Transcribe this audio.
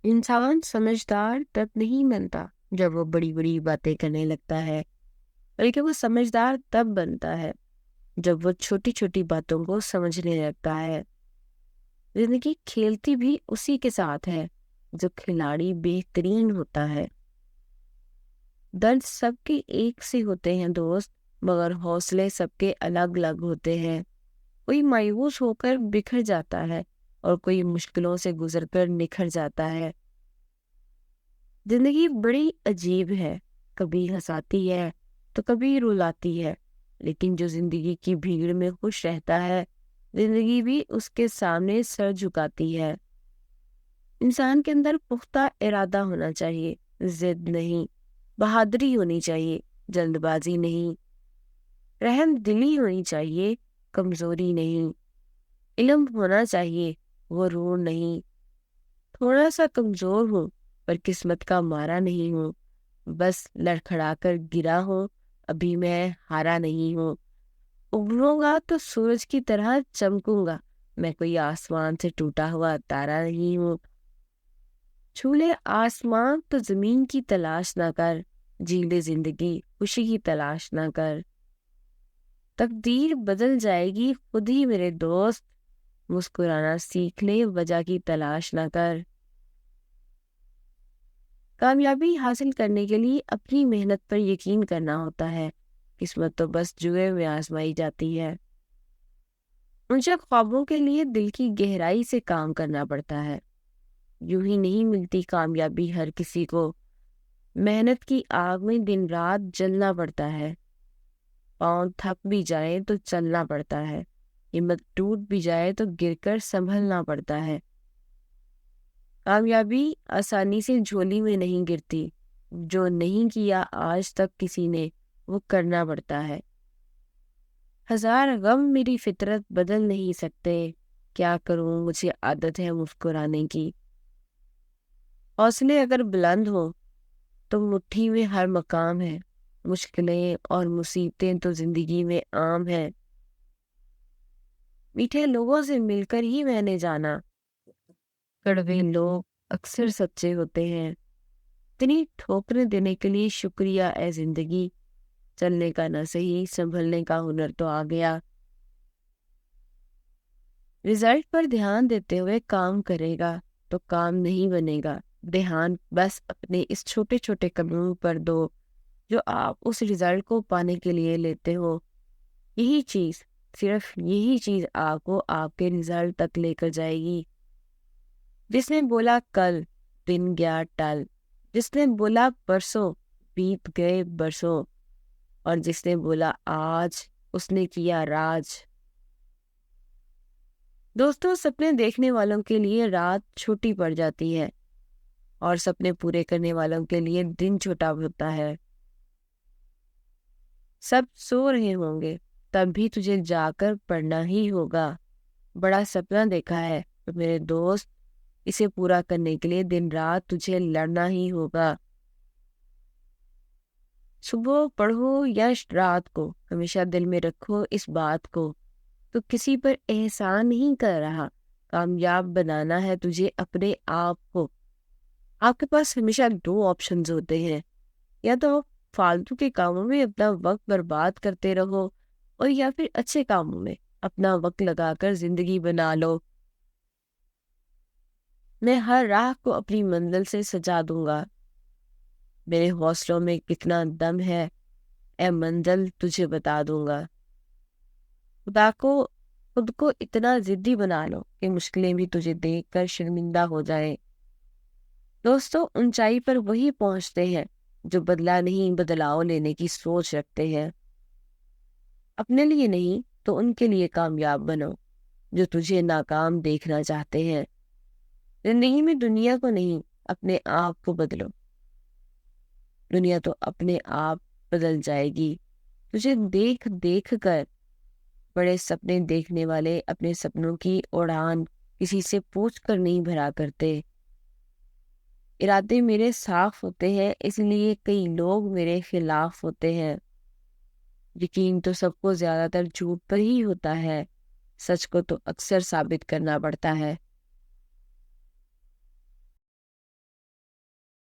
انسان سمجھدار تب نہیں بنتا جب وہ بڑی بڑی باتیں کرنے لگتا ہے، بلکہ وہ سمجھدار تب بنتا ہے جب وہ چھوٹی چھوٹی باتوں کو سمجھنے لگتا ہے۔ زندگی کھیلتی بھی اسی کے ساتھ ہے جو کھلاڑی بہترین ہوتا ہے۔ درد سب کے ایک سے ہوتے ہیں دوست، مگر حوصلے سب کے الگ الگ ہوتے ہیں۔ کوئی مایوس ہو کر بکھر جاتا ہے اور کوئی مشکلوں سے گزر کر نکھر جاتا ہے۔ زندگی بڑی عجیب ہے، کبھی ہنساتی ہے تو کبھی رلاتی ہے، لیکن جو زندگی کی بھیڑ میں خوش رہتا ہے، زندگی بھی اس کے سامنے سر جھکاتی ہے۔ انسان کے اندر پختہ ارادہ ہونا چاہیے، ضد نہیں، بہادری ہونی چاہیے، جلد بازی نہیں، رحم دلی ہونی چاہیے، کمزوری نہیں، علم ہونا چاہیے، غرور نہیں۔ تھوڑا سا کمزور ہوں پر قسمت کا مارا نہیں ہوں، بس لڑکھڑا کر گرا ہوں، ابھی میں ہارا نہیں ہوں۔ ابھروں گا تو سورج کی طرح چمکوں گا، میں کوئی آسمان سے ٹوٹا ہوا تارا نہیں ہوں۔ چھو لے آسمان تو زمین کی تلاش نہ کر، جی لے زندگی خوشی کی تلاش نہ کر۔ تقدیر بدل جائے گی خود ہی میرے دوست، مسکرانا سیکھ لے، وجہ کی تلاش نہ کر۔ کامیابی حاصل کرنے کے لیے اپنی محنت پر یقین کرنا ہوتا ہے، قسمت تو بس جوئے میں آزمائی جاتی ہے۔ اونچے خوابوں کے لیے دل کی گہرائی سے کام کرنا پڑتا ہے، یوں ہی نہیں ملتی کامیابی ہر کسی کو، محنت کی آگ میں دن رات جلنا پڑتا ہے۔ پاؤں تھک بھی جائے تو چلنا پڑتا ہے، ہمت ٹوٹ بھی جائے تو گر کر سنبھلنا پڑتا ہے۔ کامیابی آسانی سے جھولی میں نہیں گرتی، جو نہیں کیا آج تک کسی نے وہ کرنا پڑتا ہے۔ ہزار غم میری فطرت بدل نہیں سکتے، کیا کروں مجھے عادت ہے مسکرانے کی۔ حوصلے اگر بلند ہوں تو مٹھی میں ہر مقام ہے، مشکلیں اور مصیبتیں تو زندگی میں عام ہیں۔ میٹھے لوگوں سے مل کر ہی میں نے جانا، کڑوے لوگ اکثر سچے ہوتے ہیں۔ اتنی ٹھوکریں دینے کے لیے شکریہ اے زندگی، چلنے کا نہ صحیح سنبھلنے کا ہنر تو آ گیا۔ رزلٹ پر دھیان دیتے ہوئے کام کرے گا تو کام نہیں بنے گا، دھیان بس اپنے اس چھوٹے چھوٹے قدموں پر دو جو آپ اس رزلٹ کو پانے کے لیے لیتے ہو۔ یہی چیز، صرف یہی چیز آپ کو آپ کے رزلٹ تک لے کر جائے گی۔ جس نے بولا کل، دن گیا ٹل، جس نے بولا پرسوں، بیت گئے برسوں، اور جس نے بولا آج، اس نے کیا راج۔ دوستوں، سپنے دیکھنے والوں کے لیے رات چھوٹی پڑ جاتی ہے اور سپنے پورے کرنے والوں کے لیے دن چھوٹا ہوتا ہے۔ سب سو رہے ہوں گے تب بھی تجھے جا کر پڑھنا ہی ہوگا۔ بڑا سپنا دیکھا ہے تو میرے دوست، اسے پورا کرنے کے لیے دن رات تجھے لڑنا ہی ہوگا۔ صبح پڑھو یا رات کو، ہمیشہ دل میں رکھو اس بات کو، تو کسی پر احسان نہیں کر رہا، کامیاب بنانا ہے تجھے اپنے آپ کو۔ آپ کے پاس ہمیشہ دو آپشنز ہوتے ہیں، یا تو فالتو کے کاموں میں اپنا وقت برباد کرتے رہو، اور یا پھر اچھے کاموں میں اپنا وقت لگا کر زندگی بنا لو۔ میں ہر راہ کو اپنی منزل سے سجا دوں گا، میرے حوصلوں میں کتنا دم ہے اے منزل تجھے بتا دوں گا۔ خود کو اتنا ضدی بنا لو کہ مشکلیں بھی تجھے دیکھ کر شرمندہ ہو جائیں۔ دوستوں، اونچائی پر وہی پہنچتے ہیں جو بدلہ نہیں بدلاؤ لینے کی سوچ رکھتے ہیں۔ اپنے لیے نہیں تو ان کے لیے کامیاب بنو جو تجھے ناکام دیکھنا چاہتے ہیں۔ زندگی میں دنیا کو نہیں، اپنے آپ کو بدلو، دنیا تو اپنے آپ بدل جائے گی۔ تجھے دیکھ دیکھ کر بڑے سپنے دیکھنے والے اپنے سپنوں کی اڑان کسی سے پوچھ کر نہیں بھرا کرتے۔ ارادے میرے صاف ہوتے ہیں، اس لیے کئی لوگ میرے خلاف ہوتے ہیں۔ یقین تو سب کو زیادہ تر جھوٹ پر ہی ہوتا ہے، سچ کو تو اکثر ثابت کرنا پڑتا ہے۔